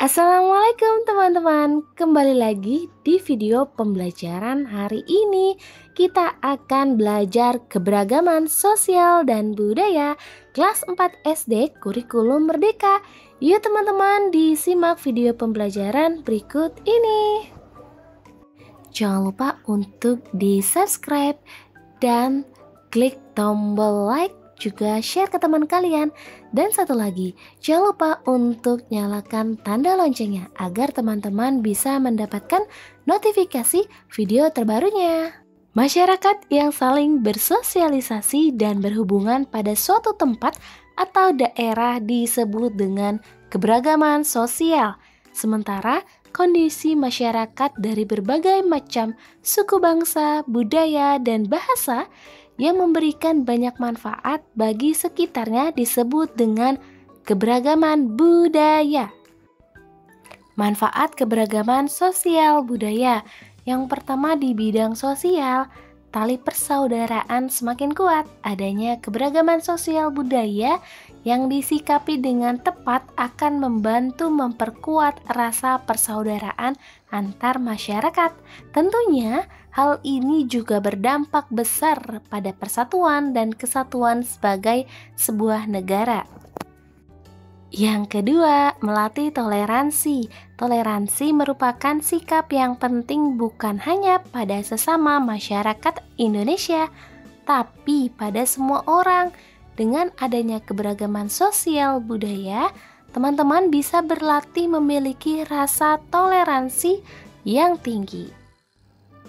Assalamualaikum teman-teman, kembali lagi di video pembelajaran hari ini. Kita akan belajar keberagaman sosial dan budaya kelas 4 SD Kurikulum Merdeka. Yuk teman-teman, disimak video pembelajaran berikut ini. Jangan lupa untuk di subscribe dan klik tombol like, juga share ke teman kalian. Dan satu lagi, jangan lupa untuk nyalakan tanda loncengnya agar teman-teman bisa mendapatkan notifikasi video terbarunya. Masyarakat yang saling bersosialisasi dan berhubungan pada suatu tempat atau daerah disebut dengan keberagaman sosial. Sementara kondisi masyarakat dari berbagai macam suku bangsa, budaya, dan bahasa yang memberikan banyak manfaat bagi sekitarnya disebut dengan keberagaman budaya. Manfaat keberagaman sosial budaya. Yang pertama di bidang sosial, tali persaudaraan semakin kuat. Adanya keberagaman sosial budaya yang disikapi dengan tepat akan membantu memperkuat rasa persaudaraan antar masyarakat. Tentunya hal ini juga berdampak besar pada persatuan dan kesatuan sebagai sebuah negara. Yang kedua, melatih toleransi. Toleransi merupakan sikap yang penting bukan hanya pada sesama masyarakat Indonesia, tapi pada semua orang. Dengan adanya keberagaman sosial budaya, teman-teman bisa berlatih memiliki rasa toleransi yang tinggi.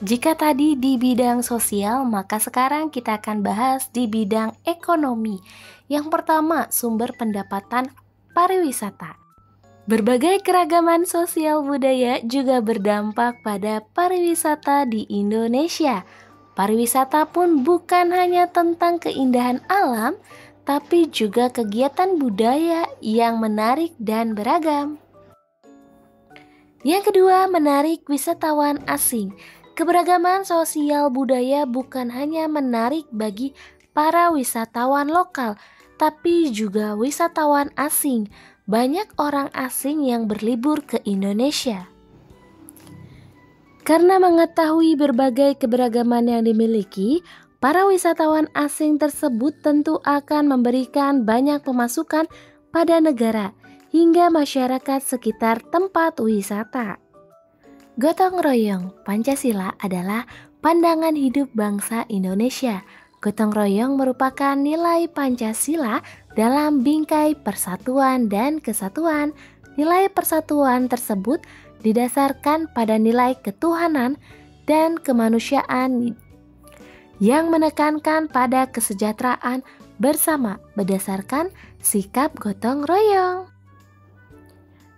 Jika tadi di bidang sosial, maka sekarang kita akan bahas di bidang ekonomi. Yang pertama, sumber pendapatan pariwisata. Berbagai keragaman sosial budaya juga berdampak pada pariwisata di Indonesia. Pariwisata pun bukan hanya tentang keindahan alam, tapi juga kegiatan budaya yang menarik dan beragam. Yang kedua, menarik wisatawan asing. Keberagaman sosial budaya bukan hanya menarik bagi para wisatawan lokal, tapi juga wisatawan asing. Banyak orang asing yang berlibur ke Indonesia. Karena mengetahui berbagai keberagaman yang dimiliki, para wisatawan asing tersebut tentu akan memberikan banyak pemasukan pada negara hingga masyarakat sekitar tempat wisata. Gotong royong Pancasila adalah pandangan hidup bangsa Indonesia. Gotong royong merupakan nilai Pancasila dalam bingkai persatuan dan kesatuan. Nilai persatuan tersebut didasarkan pada nilai ketuhanan dan kemanusiaan yang menekankan pada kesejahteraan bersama berdasarkan sikap gotong royong.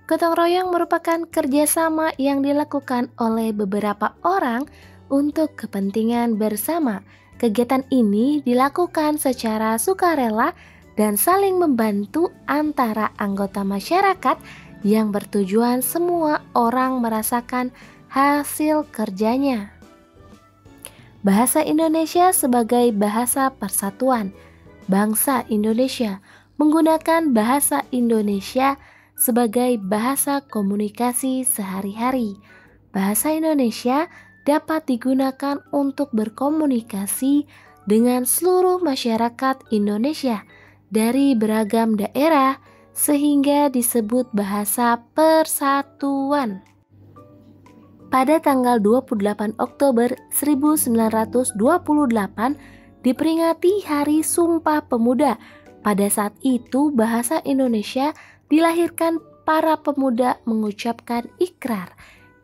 Gotong royong merupakan kerjasama yang dilakukan oleh beberapa orang untuk kepentingan bersama. Kegiatan ini dilakukan secara sukarela dan saling membantu antara anggota masyarakat yang bertujuan semua orang merasakan hasil kerjanya. Bahasa Indonesia sebagai bahasa persatuan. Bangsa Indonesia menggunakan bahasa Indonesia sebagai bahasa komunikasi sehari-hari. Bahasa Indonesia dapat digunakan untuk berkomunikasi dengan seluruh masyarakat Indonesia dari beragam daerah, sehingga disebut bahasa persatuan. Pada tanggal 28 Oktober 1928 diperingati Hari Sumpah Pemuda. Pada saat itu bahasa Indonesia dilahirkan para pemuda mengucapkan ikrar.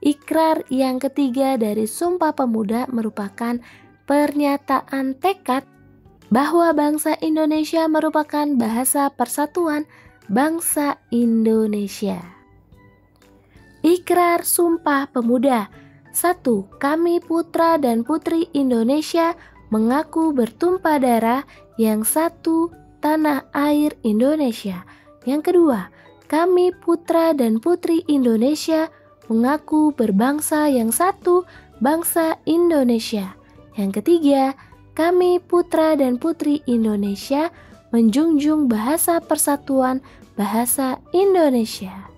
Ikrar yang ketiga dari Sumpah Pemuda merupakan pernyataan tekad bahwa bangsa Indonesia merupakan bahasa persatuan bangsa Indonesia. Ikrar Sumpah Pemuda. 1. Kami putra dan putri Indonesia mengaku bertumpah darah. Yang satu, tanah air Indonesia. Yang kedua, kami putra dan putri Indonesia mengaku berbangsa yang satu, bangsa Indonesia. Yang ketiga, kami putra dan putri Indonesia menjunjung bahasa persatuan bahasa Indonesia.